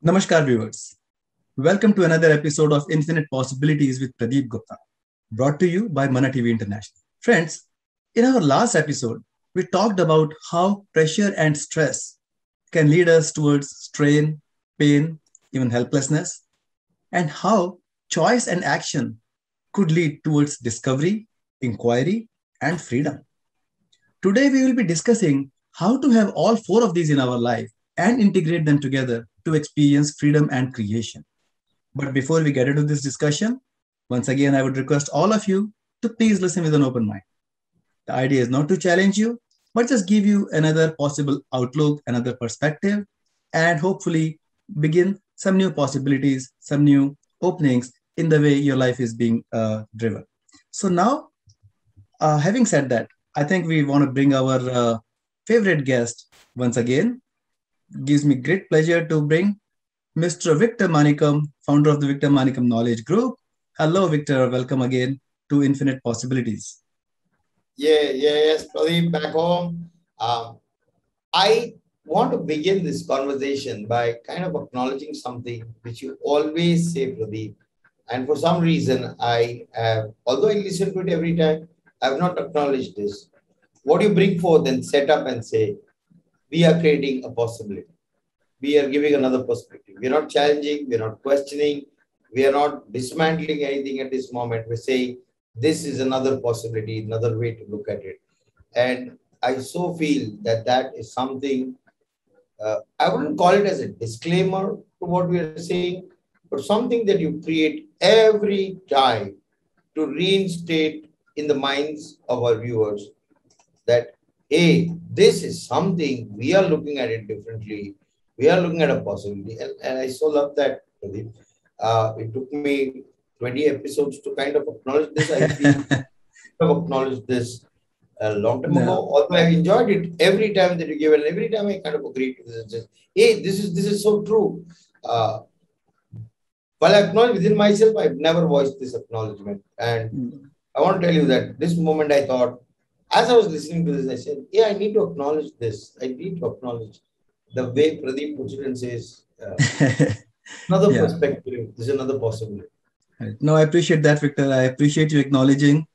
Namaskar, viewers. Welcome to another episode of Infinite Possibilities with Pradeep Gupta, brought to you by Mana TV International. Friends, in our last episode, we talked about how pressure and stress can lead us towards strain, pain, even helplessness, and how choice and action could lead towards discovery, inquiry, and freedom. Today, we will be discussing how to have all four of these in our life and integrate them together to experience freedom and creation. But before we get into this discussion, once again, I would request all of you to please listen with an open mind. The idea is not to challenge you, but just give you another possible outlook, another perspective, and hopefully begin some new possibilities, some new openings in the way your life is being driven. So, now, having said that, I think we want to bring our favorite guest once again. Gives me great pleasure to bring Mr. Victor Manikam, founder of the Victor Manikam Knowledge Group. Hello, Victor. Welcome again to Infinite Possibilities. Yes, Pradeep, back home. I want to begin this conversation by kind of acknowledging something which you always say, Pradeep. And for some reason, I have, although I listen to it every time, I have not acknowledged this. What you bring forth and set up and say, we are creating a possibility. We are giving another perspective. We're not challenging, we're not questioning, we are not dismantling anything at this moment. We're saying this is another possibility, another way to look at it. And I so feel that that is something, I wouldn't call it as a disclaimer to what we are saying, but something that you create every time to reinstate in the minds of our viewers that, hey, this is something, we are looking at it differently. We are looking at a possibility. And I so love that, Pradeep. It took me 20 episodes to kind of acknowledge this. I feel I've acknowledged this a long time ago. No. Although I enjoyed it every time that you give, and every time I kind of agree to this. Just, hey, this is so true. While I acknowledge within myself, I've never voiced this acknowledgement. And I want to tell you that this moment I thought, as I was listening to this, I said, yeah, I need to acknowledge this. I need to acknowledge the way Pradeep puts it and says, another Yeah. perspective, there's another possibility. Right. No, I appreciate that, Victor. I appreciate you acknowledging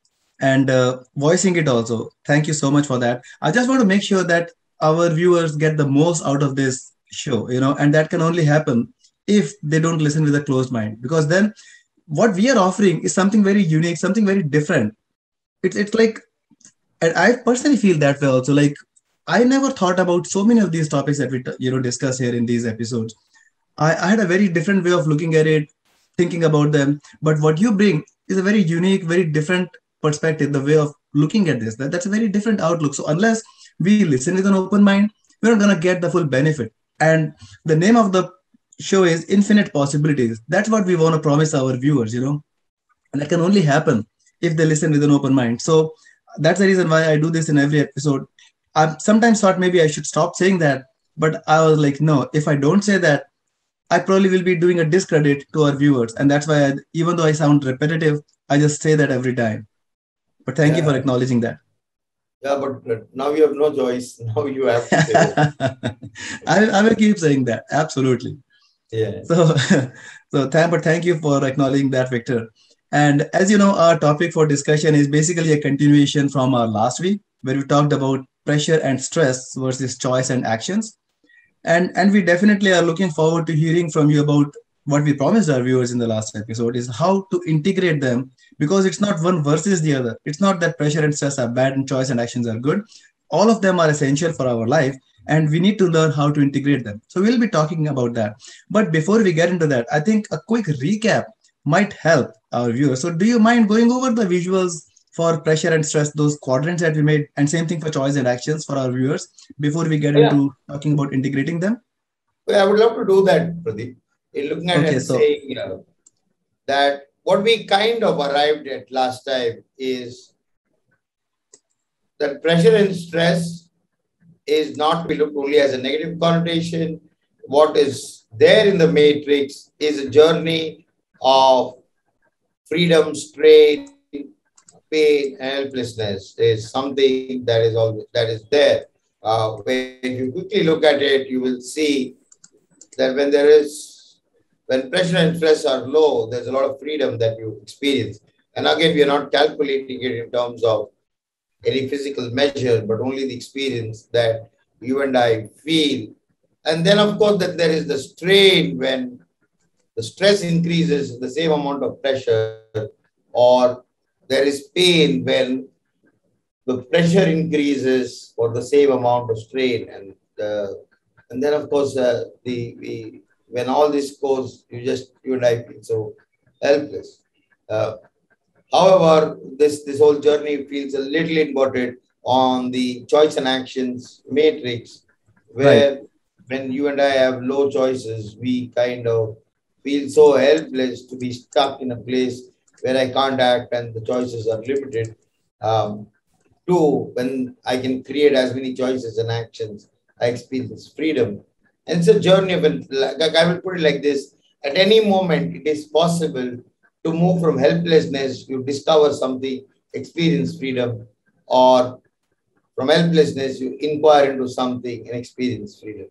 and voicing it also. Thank you so much for that. I just want to make sure that our viewers get the most out of this show, and that can only happen if they don't listen with a closed mind. Because then what we are offering is something very unique, something very different. It's like, and I personally feel that way also. Like, I never thought about so many of these topics that we discuss here in these episodes. I had a very different way of looking at it, thinking about them. But what you bring is a very unique, very different perspective, the way of looking at this. That's a very different outlook. So unless we listen with an open mind, we're not gonna get the full benefit. And the name of the show is Infinite Possibilities. That's what we want to promise our viewers. And that can only happen if they listen with an open mind. So that's the reason why I do this in every episode. I sometimes thought maybe I should stop saying that, but I was like, no, if I don't say that, I probably will be doing a discredit to our viewers. And that's why, even though I sound repetitive, I just say that every time. But thank you for Yeah, acknowledging that. yeah, but now you have no choice. Now you have to say that. I will keep saying that. Absolutely. Yeah. So, but thank you for acknowledging that, Victor. And as you know, our topic for discussion is basically a continuation from our last week, where we talked about pressure and stress versus choice and actions. And we definitely are looking forward to hearing from you about what we promised our viewers in the last episode is how to integrate them, because it's not one versus the other. It's not that pressure and stress are bad and choice and actions are good. All of them are essential for our life, and we need to learn how to integrate them. So we'll be talking about that. But before we get into that, I think a quick recap might help our viewers. So do you mind going over the visuals for pressure and stress, those quadrants that we made, and same thing for choice and actions for our viewers before we get Yeah. into talking about integrating them? Well, I would love to do that, Pradeep. In looking at it Okay, and so saying that what we kind of arrived at last time is that pressure and stress is not to be looked only as a negative connotation. What is there in the matrix is a journey of freedom, strain, pain, and helplessness is something that is always that is there. When you quickly look at it, you will see that when there is when pressure and stress are low, there's a lot of freedom that you experience. And again, we are not calculating it in terms of any physical measure, but only the experience that you and I feel. And then, of course, that there is the strain when the stress increases the same amount of pressure, or there is pain when the pressure increases for the same amount of strain. And then, of course, when all this goes, you and I feel so helpless. Uh, However, this whole journey feels a little inverted on the choice and actions matrix, Right. where when you and I have low choices, we kind of feel so helpless to be stuck in a place where I can't act and the choices are limited. Um, Two, when I can create as many choices and actions, I experience freedom. And it's a journey of, like I will put it like this, at any moment, it is possible to move from helplessness, you discover something, experience freedom, or from helplessness, you inquire into something and experience freedom.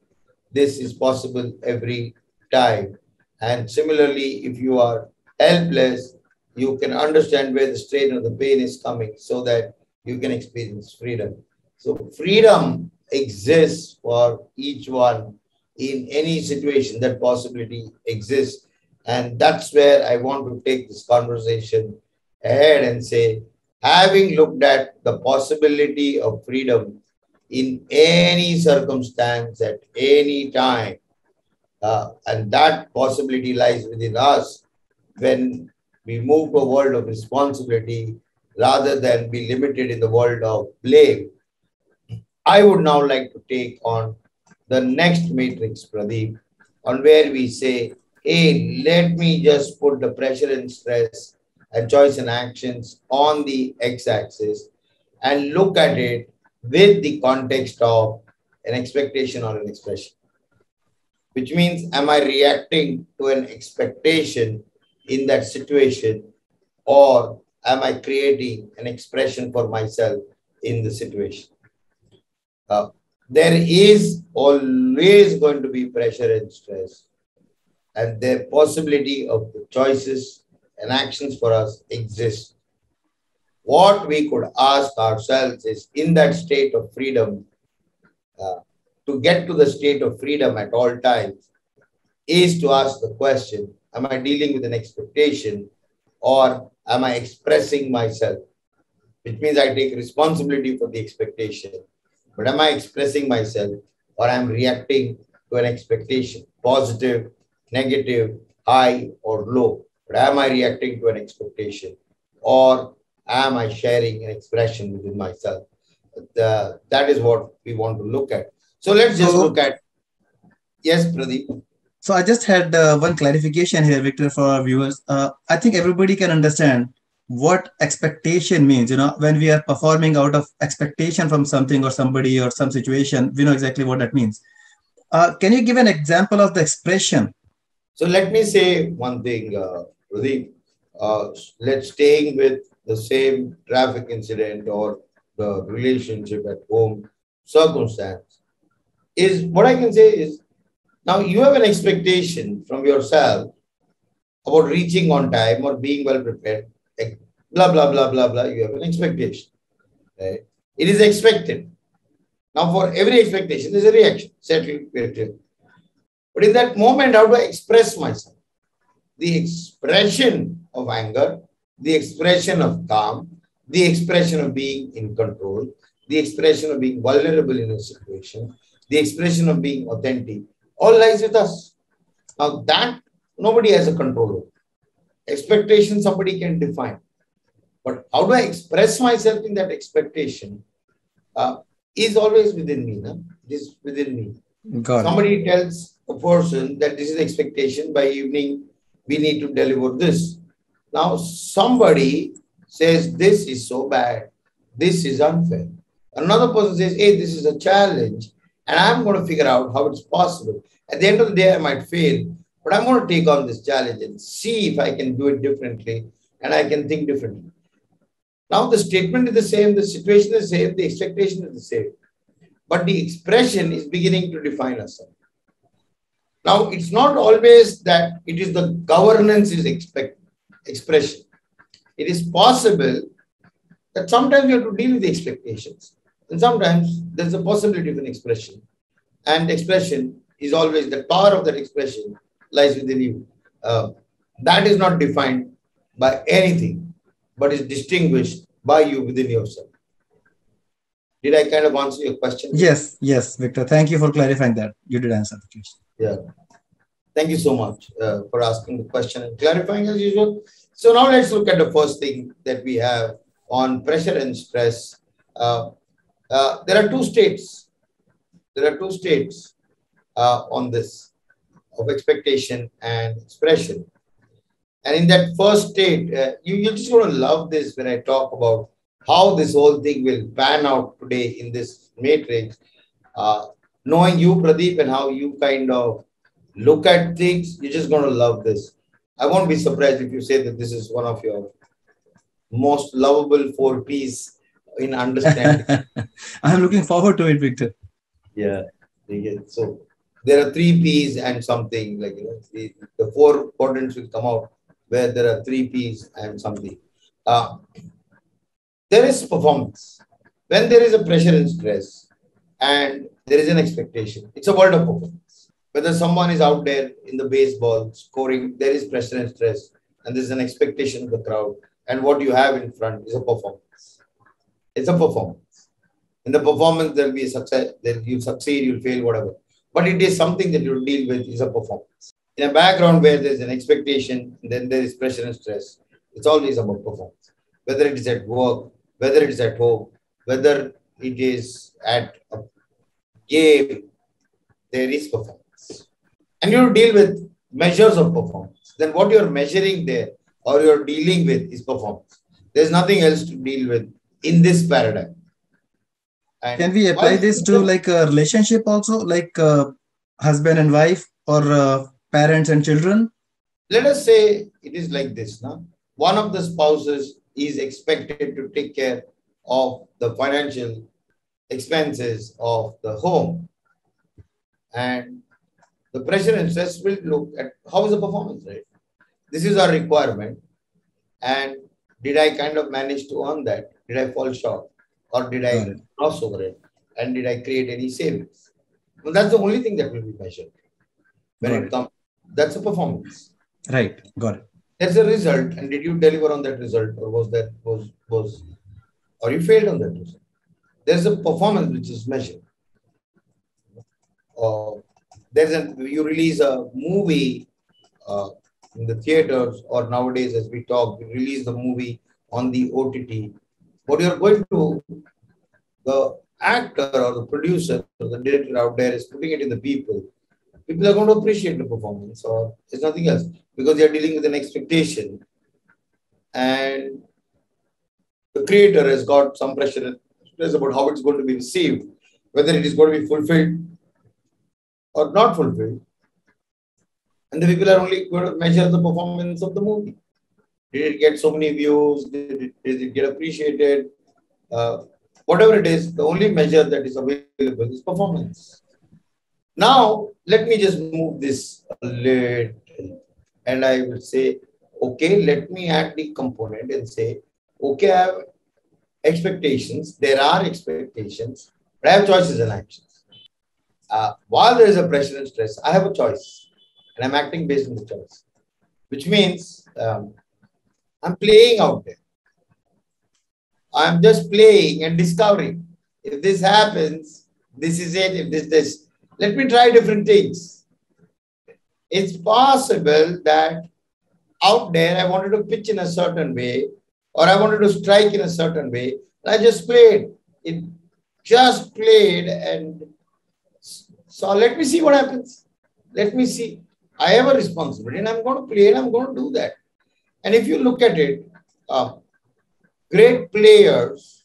This is possible every time. And similarly, if you are helpless, you can understand where the strain or the pain is coming so that you can experience freedom. So, freedom exists for each one in any situation. That possibility exists. And that's where I want to take this conversation ahead and say, having looked at the possibility of freedom in any circumstance at any time, and that possibility lies within us when we move to a world of responsibility rather than be limited in the world of blame. I would now like to take on the next matrix, Pradeep, on where we say, hey, let me just put the pressure and stress and choice and actions on the x-axis and look at it with the context of an expectation or an expression. Which means, am I reacting to an expectation in that situation, or am I creating an expression for myself in the situation? Uh, there is always going to be pressure and stress, and the possibility of the choices and actions for us exist. What we could ask ourselves is, in that state of freedom, uh, to get to the state of freedom at all times, is to ask the question, am I dealing with an expectation or am I expressing myself? Which means I take responsibility for the expectation. But am I expressing myself or I'm reacting to an expectation, positive, negative, high or low? But am I reacting to an expectation or am I sharing an expression within myself? That is what we want to look at. So let's just So look at, yes, Pradeep. So I just had one clarification here, Victor, for our viewers. I think everybody can understand what expectation means. When we are performing out of expectation from something or somebody or some situation, we know exactly what that means. Can you give an example of the expression? So let me say one thing, Pradeep. Let's staying with the same traffic incident or the relationship at home circumstance. Is what I can say is, now you have an expectation from yourself about reaching on time or being well prepared. Like blah blah blah blah blah. You have an expectation. Right? It is expected. Now, for every expectation, there's a reaction. Settled. But in that moment, how do I express myself? The expression of anger, the expression of calm, the expression of being in control, the expression of being vulnerable in a situation, the expression of being authentic, all lies with us. Now that nobody has a control over. Expectation somebody can define. But how do I express myself in that expectation is always within me. No? It is within me. Got it. Somebody tells a person that this is the expectation, by evening we need to deliver this. Now somebody says this is so bad, this is unfair. Another person says, hey, this is a challenge and I'm going to figure out how it's possible. At the end of the day, I might fail, but I'm going to take on this challenge and see if I can do it differently and I can think differently. Now the statement is the same, the situation is the same, the expectation is the same, but the expression is beginning to define us. Now, it's not always that it is the governance is expression. It is possible that sometimes you have to deal with the expectations. And sometimes there's a possibility of an expression. And expression is always the power of that expression lies within you. That is not defined by anything, but is distinguished by you within yourself. Did I kind of answer your question? Yes, yes, Victor. Thank you for clarifying that. You did answer the question. Yeah. Thank you so much for asking the question and clarifying as usual. So now let's look at the first thing that we have on pressure and stress. There are two states. There are two states on this of expectation and expression. And in that first state, you're just going to love this when I talk about how this whole thing will pan out today in this matrix. Knowing you, Pradeep, and how you kind of look at things, you're just going to love this. I won't be surprised if you say that this is one of your most lovable 4 P's in understanding. I'm looking forward to it, Victor. Yeah. So there are 3 P's and something like the 4 quadrants will come out where there are 3 P's and something. There is performance. When there is a pressure and stress and there is an expectation, it's a world of performance. Whether someone is out there in the baseball scoring, there is pressure and stress, and there's an expectation of the crowd. And what you have in front is a performance. It's a performance. In the performance, there'll be a success. You'll succeed, you'll fail, whatever. But it is something that you'll deal with is a performance. In a background where there's an expectation, then there is pressure and stress. It's always about performance. Whether it is at work, whether it is at home, whether it is at a game, there is performance. And you deal with measures of performance. Then what you're measuring there or you're dealing with is performance. There's nothing else to deal with in this paradigm. And can we apply this to like a relationship also, like husband and wife or parents and children? Let us say it is like this. No? One of the spouses is expected to take care of the financial expenses of the home. And the pressure and stress will look at how is the performance, right? This is our requirement. And did I kind of manage to earn that? Did I fall short? Or did I cross over it? And did I create any savings? Well, that's the only thing that will be measured. When it comes, that's a performance. Right. Got it. There's a result. And did you deliver on that result? Or or you failed on that result? There's a performance which is measured. You release a movie in the theaters, or nowadays as we talk, we release the movie on the OTT. What you're going to, the actor or the producer or the director out there is putting it in the people. People are going to appreciate the performance, or it's nothing else, because they're dealing with an expectation. And the creator has got some pressure and stress about how it's going to be received, whether it is going to be fulfilled or not fulfilled. And the people are only going to measure the performance of the movie. Did it get so many views? Did it get appreciated? Whatever it is, the only measure that is available is performance. Now, let me just move this a little. And I will say, okay, let me add the component and say, okay, I have expectations. There are expectations, but I have choices and actions. While there is a pressure and stress, I have a choice. And I'm acting based on the choice. Which means I'm playing out there. I'm just playing and discovering. If this happens, this is it. If this, let me try different things. It's possible that out there, I wanted to pitch in a certain way, or I wanted to strike in a certain way. And I just played. It just played. And so let me see what happens. Let me see. I have a responsibility and I'm going to play and I'm going to do that. And if you look at it, great players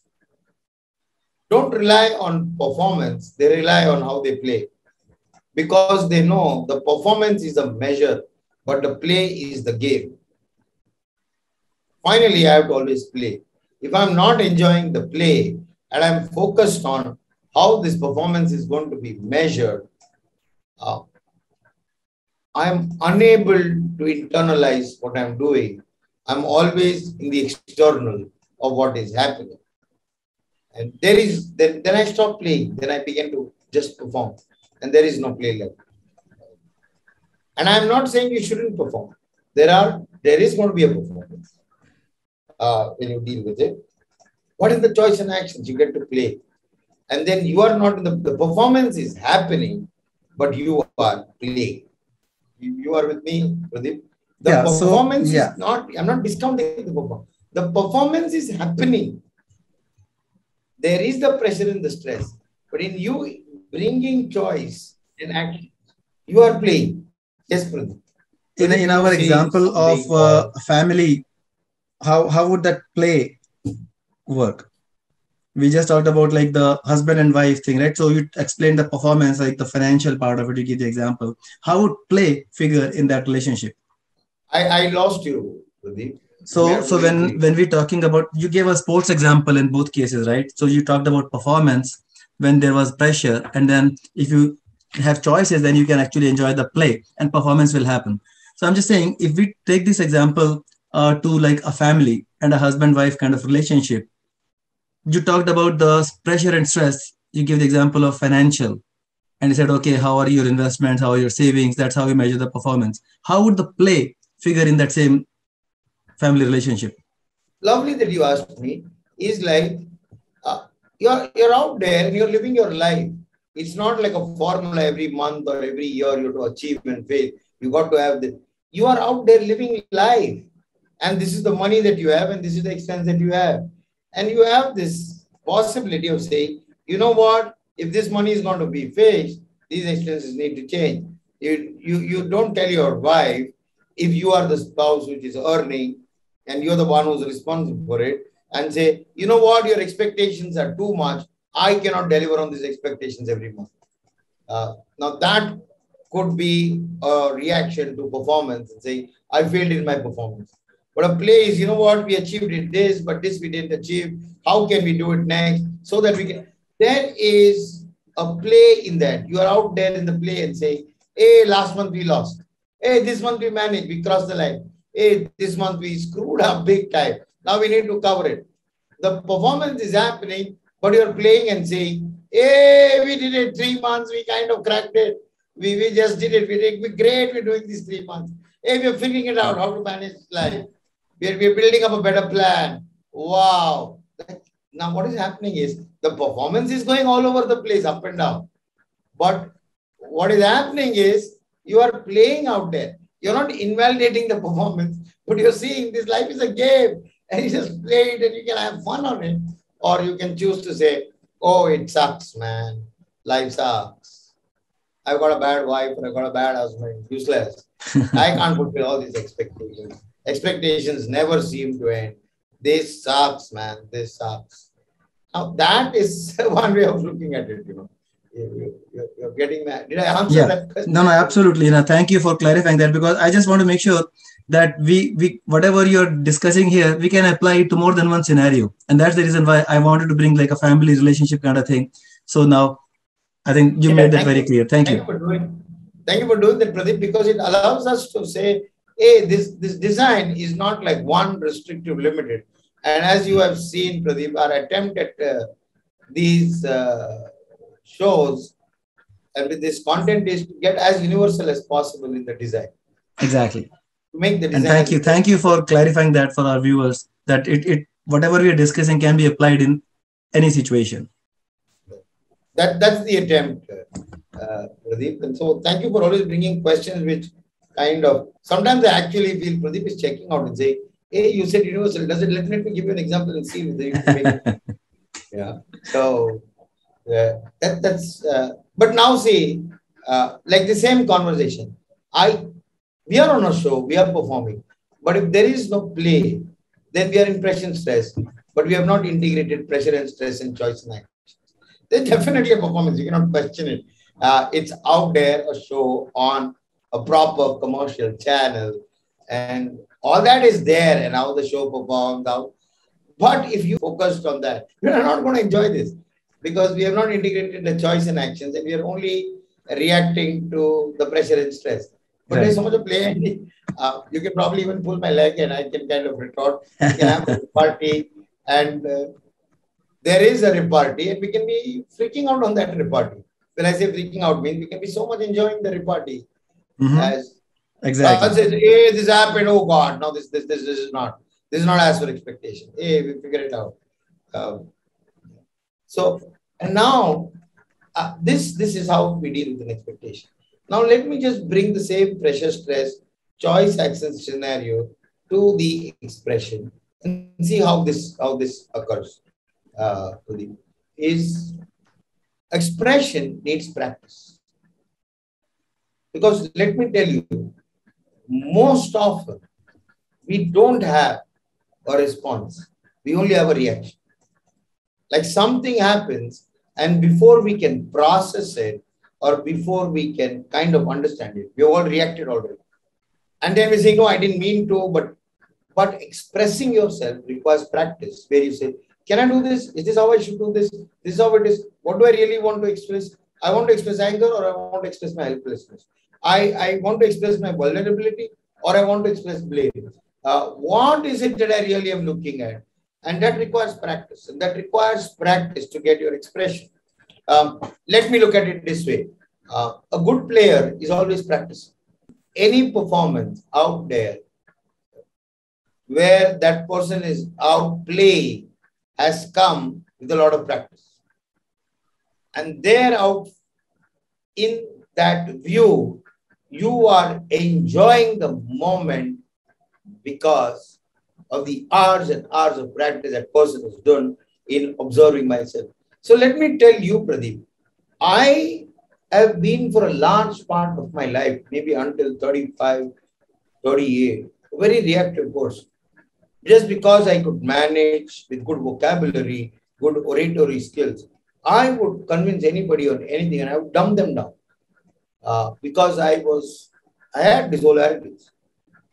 don't rely on performance. They rely on how they play, because they know the performance is a measure, but the play is the game. Finally, I have to always play. If I'm not enjoying the play and I'm focused on how this performance is going to be measured, I'm unable to internalize what I'm doing. I'm always in the external of what is happening. And then I stop playing. Then I begin to just perform. And there is no play left. And I'm not saying you shouldn't perform. There is going to be a performance when you deal with it. What is the choice and actions? You get to play. And then you are not in the performance is happening, but you are playing. You are with me, Pradeep? The performance is not, I'm not discounting the performance. The performance is happening. There is the pressure and the stress. But in you bringing choice and action, you are playing. Yes, Pradeep. In our example of family, how would that play work? We just talked about like the husband and wife thing, right? So you explained the performance, like the financial part of it, you give the example. How would play figure in that relationship? I lost you, Pradeep. So when we're talking about, you gave a sports example in both cases, right? So you talked about performance when there was pressure, and then if you have choices, then you can actually enjoy the play and performance will happen. So I'm just saying, if we take this example to like a family and a husband-wife kind of relationship, you talked about the pressure and stress. You give the example of financial, and you said, okay, how are your investments? How are your savings? That's how we measure the performance. How would the play figure in that same family relationship? Lovely that you asked me. Is like you're out there and you're living your life. It's not like a formula every month or every year you have to achieve and fail. You got to have this. You are out there living life, and this is the money that you have, and this is the expense that you have, and you have this possibility of saying, you know what? If this money is going to be fixed, these expenses need to change. You don't tell your wife if you are the spouse which is earning and you're the one who's responsible for it, and say, you know what, your expectations are too much. I cannot deliver on these expectations every month. Now that could be a reaction to performance and say, I failed in my performance. But a play is, you know what, we achieved it this, but this we didn't achieve. How can we do it next so that we can? There is a play in that. You are out there in the play and say, hey, last month we lost. Hey, this month we managed, we crossed the line. Hey, this month we screwed up big time. Now we need to cover it. The performance is happening, but you're playing and saying, hey, we did it 3 months, we kind of cracked it. We just did it. We're great, we're doing this 3 months. Hey, we're figuring it out, how to manage life. We're building up a better plan. Wow. Now what is happening is the performance is going all over the place, up and down. But what is happening is you are playing out there. You're not invalidating the performance, but you're seeing this life is a game and you just play it and you can have fun on it. Or you can choose to say, oh, it sucks, man. Life sucks. I've got a bad wife or I've got a bad husband. Useless. I can't fulfill all these expectations. Expectations never seem to end. This sucks, man. This sucks. Now, that is one way of looking at it, you know. You're getting that. Did I answer that question? No, absolutely. No, thank you for clarifying that, because I just want to make sure that we whatever you're discussing here, we can apply it to more than one scenario. And that's the reason why I wanted to bring like a family relationship kind of thing. So now I think you made that very clear. Thank you. Thank you for doing that, Pradeep, because it allows us to say, hey, this design is not like one restrictive limited. And as you have seen, Pradeep, our attempt at these shows and with this content is to get as universal as possible in the design. Exactly. To make the design. And thank you for clarifying that for our viewers, that it whatever we are discussing can be applied in any situation. That's the attempt, Pradeep. And so thank you for always bringing questions which kind of, sometimes I actually feel Pradeep is checking out and say, hey, you said universal. Let me give you an example and see whether you can make it. Yeah. So that's, but now see, like the same conversation, we are on a show, we are performing, but if there is no play, then we are in pressure and stress, but we have not integrated pressure and stress and choice and action. There's definitely a performance, you cannot question it. It's out there, a show on a proper commercial channel, and all that is there, and how the show performs out. But if you focused on that, you are not going to enjoy this, because we have not integrated the choice and actions, and we are only reacting to the pressure and stress. But there's so much of play. You can probably even pull my leg and I can kind of retort. We can have a repartee, and there is a repartee, and we can be freaking out on that repartee. When I say freaking out, means we can be so much enjoying the repartee as Exactly. says, hey, this happened. Oh God, no, this is not as per expectation. Hey, we figure it out. So, and now this is how we deal with an expectation. Now let me just bring the same pressure, stress, choice, action scenario to the expression and see how this occurs. Is expression needs practice, because let me tell you, most often we don't have a response. We only have a reaction. Like something happens, and before we can process it or before we can kind of understand it, we all reacted already. And then we say, no, I didn't mean to, but expressing yourself requires practice, where you say, can I do this? Is this how I should do this? This is how it is. What do I really want to express? I want to express anger, or I want to express my helplessness. I want to express my vulnerability, or I want to express blame. What is it that I really am looking at? And that requires practice. And that requires practice to get your expression. Let me look at it this way. A good player is always practicing. Any performance out there where that person is out playing has come with a lot of practice. And there out in that view, you are enjoying the moment because of the hours and hours of practice that person has done in observing myself. So let me tell you, Pradeep, I have been for a large part of my life, maybe until 35, 38, a very reactive person. Just because I could manage with good vocabulary, good oratory skills, I would convince anybody on anything and I would dumb them down. Because I had this whole arrogance.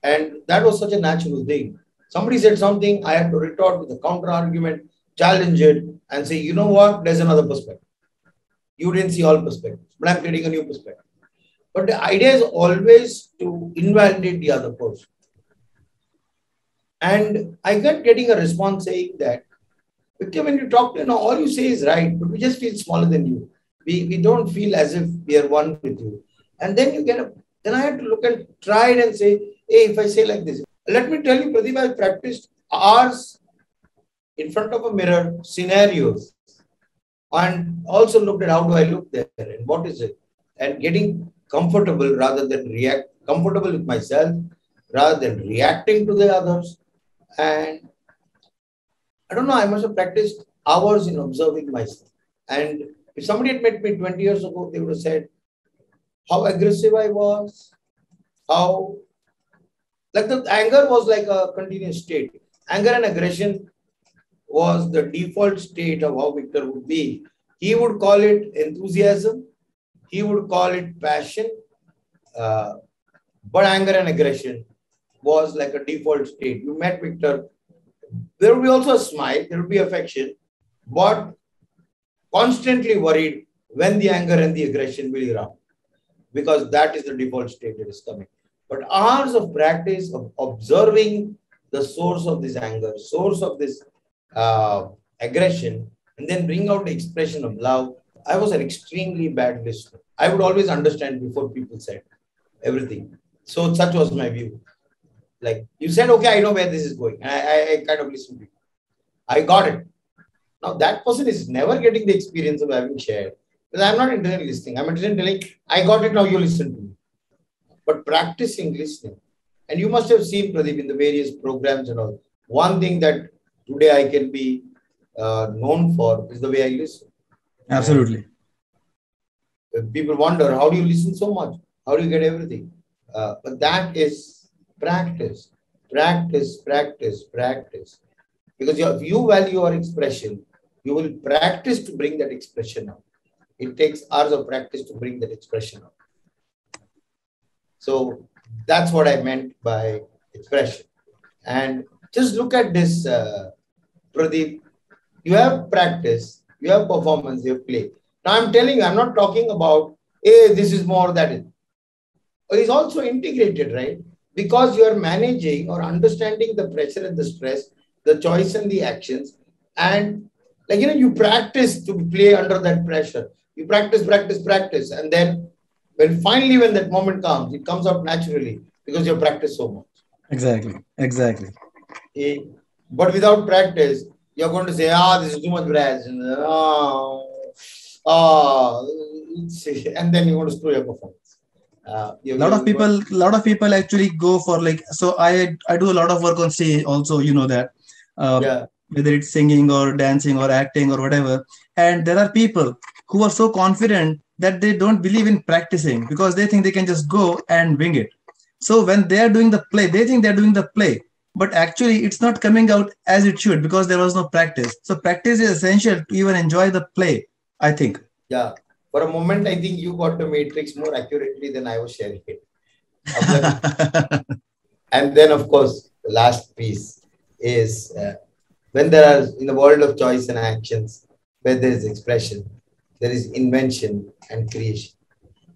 And that was such a natural thing. Somebody said something, I had to retort with a counter argument, challenge it, and say, you know what, there's another perspective. You didn't see all perspectives, but I'm creating a new perspective. But the idea is always to invalidate the other person. And I kept getting a response saying that, Victor, when you talk, all you say is right, but we just feel smaller than you. We don't feel as if we are one with you. And then then I had to look and try it and say, hey, if I say like this, let me tell you, Pradeep, I practiced hours in front of a mirror, scenarios, and also looked at how do I look there and what is it, and getting comfortable rather than comfortable with myself rather than reacting to the others. And I don't know, I must have practiced hours in observing myself. And if somebody had met me 20 years ago, they would have said how aggressive I was, how, like the anger was like a continuous state. Anger and aggression was the default state of how Victor would be. He would call it enthusiasm. He would call it passion. But anger and aggression was like a default state. You met Victor, there would be also a smile, there would be affection, but constantly worried when the anger and the aggression will erupt, because that is the default state that is coming. But hours of practice of observing the source of this anger, source of this aggression, and then bring out the expression of love. I was an extremely bad listener. I would always understand before people said everything. So such was my view. Like you said, okay, I know where this is going. And I kind of listened to you. I got it. Now that person is never getting the experience of having shared. Because I'm not interested in listening. I'm interested in telling, I got it, now you listen to me. But practicing listening. And you must have seen, Pradeep, in the various programs and all. One thing that today I can be known for is the way I listen. Absolutely. And people wonder, how do you listen so much? How do you get everything? But that is practice. Practice, practice, practice. Because if you value your expression, you will practice to bring that expression out. It takes hours of practice to bring that expression out. So that's what I meant by expression. And just look at this, Pradeep. You have practice, you have performance, you have play. Now I'm telling you, I'm not talking about, hey, this is more, that is. is also integrated, right? Because you are managing or understanding the pressure and the stress, the choice and the actions, and like you practice to play under that pressure. You practice, practice, practice, and then when that moment comes, it comes out naturally because you have practiced so much. Exactly. Exactly. Eh, But without practice, you're going to say, this is too much breath. And then you're going to screw your performance. Lot of people actually go for like, so I do a lot of work on stage also, you know that, uh, Yeah, whether it's singing or dancing or acting or whatever. And there are people who are so confident that they don't believe in practicing because they think they can just go and wing it. So when they are doing the play, they think they're doing the play, but actually it's not coming out as it should because there was no practice. So practice is essential to even enjoy the play, I think. yeah. For a moment, I think you got the matrix more accurately than I was sharing it. Like, and then, of course, the last piece is when there are in the world of choice and actions, where there is expression, there is invention and creation.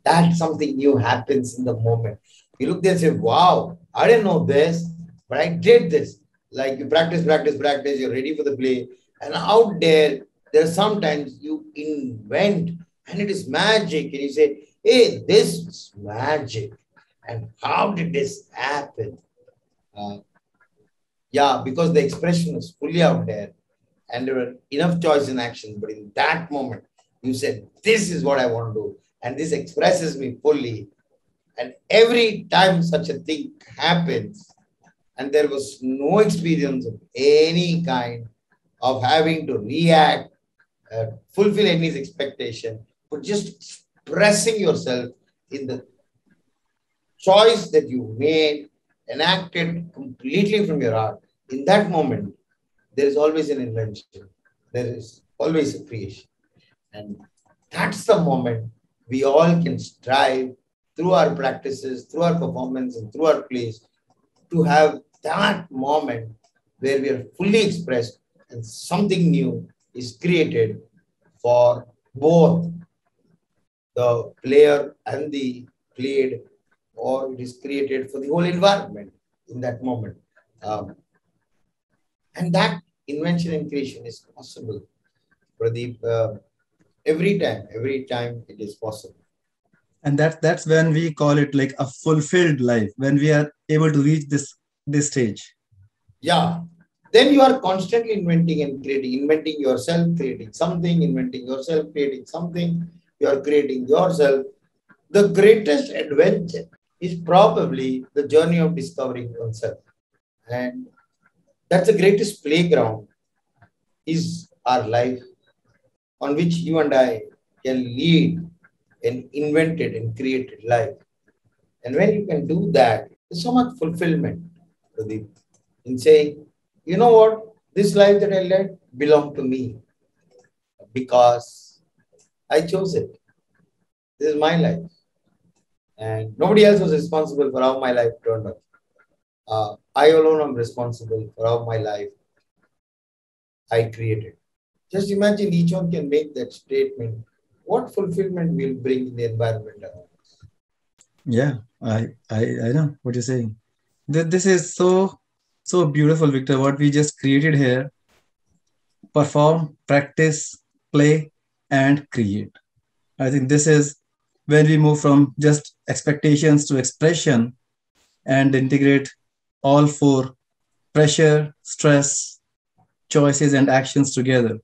That something new happens in the moment. You look there and say, wow, I didn't know this, but I did this. Like you practice, practice, practice, you're ready for the play. And out there are sometimes you invent and it is magic. And you say, hey, this is magic. And how did this happen? Uh, yeah, because the expression was fully out there and there were enough choice in action. But in that moment, you said, this is what I want to do. And this expresses me fully. And every time such a thing happens, and there was no experience of any kind of having to react, fulfill any expectation, but just expressing yourself in the choice that you made, enacted completely from your heart. In that moment, there is always an invention. There is always a creation. And that's the moment we all can strive through our practices, through our performance, and through our plays to have that moment where we are fully expressed and something new is created for both the player and the played, or it is created for the whole environment in that moment. Um, and that invention and creation is possible, Pradeep. Every time it is possible. And that's when we call it like a fulfilled life, when we are able to reach this stage. Yeah. Then you are constantly inventing and creating, inventing yourself, creating something, inventing yourself, creating something. You are creating yourself. The greatest adventure is probably the journey of discovering yourself. And that's the greatest playground is our life on which you and I can lead an invented and created life. And when you can do that, there's so much fulfillment, Pradeep, in saying, you know what, this life that I led belonged to me because I chose it. This is my life. And nobody else was responsible for how my life turned out. I alone am responsible for how my life I created. Just imagine each one can make that statement. What fulfillment will bring in the environment around us? Yeah, I know what you're saying. This is so beautiful, Victor. What we just created here: perform, practice, play, and create. I think this is when we move from just expectations to expression and integrate all four: pressure, stress, choices, and actions together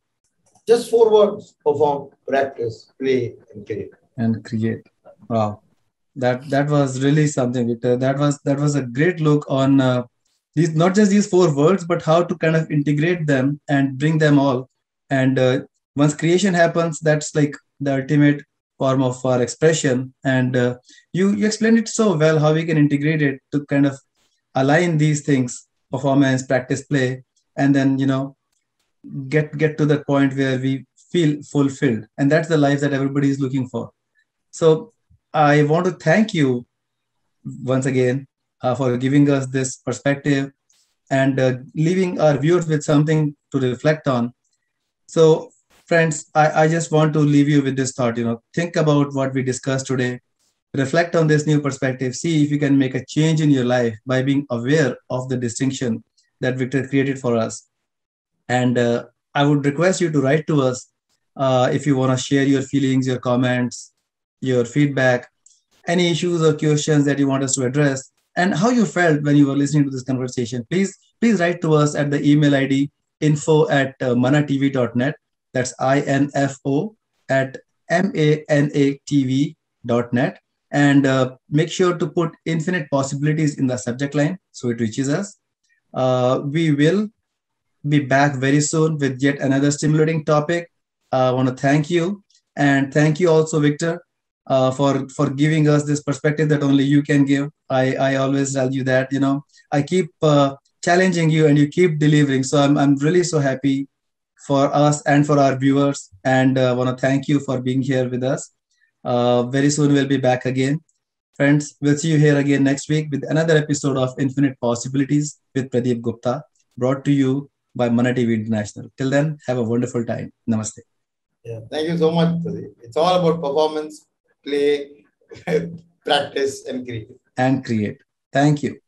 Just four words: perform, practice, play, and create. and create. Wow, that was really something, Victor. That was a great look on these, not just these four words, but how to kind of integrate them and bring them all. And once creation happens, that's like the ultimate form of our expression. And you explained it so well how we can integrate it to kind of align these things: performance, practice, play, and then get to that point where we feel fulfilled. And that's the life that everybody is looking for. So I want to thank you once again for giving us this perspective and leaving our viewers with something to reflect on. So, friends, I just want to leave you with this thought. Think about what we discussed today: reflect on this new perspective, see if you can make a change in your life by being aware of the distinction that Victor created for us. And I would request you to write to us if you want to share your feelings, your comments, your feedback, any issues or questions that you want us to address, and how you felt when you were listening to this conversation. Please write to us at the email ID info@manatv.net. That's info at manatv.net. And make sure to put infinite possibilities in the subject line so it reaches us. We will be back very soon with yet another stimulating topic. I want to thank you, and thank you also, Victor, for giving us this perspective that only you can give. I always tell you that I keep challenging you, and you keep delivering. So I'm really so happy for us and for our viewers, and want to thank you for being here with us. Very soon we'll be back again. Friends, we'll see you here again next week with another episode of Infinite Possibilities with Pradeep Gupta, brought to you by Mana TV International. Till then, have a wonderful time. Namaste. Yeah, thank you so much, Pradeep. It's all about performance, play, practice, and create. And create. Thank you.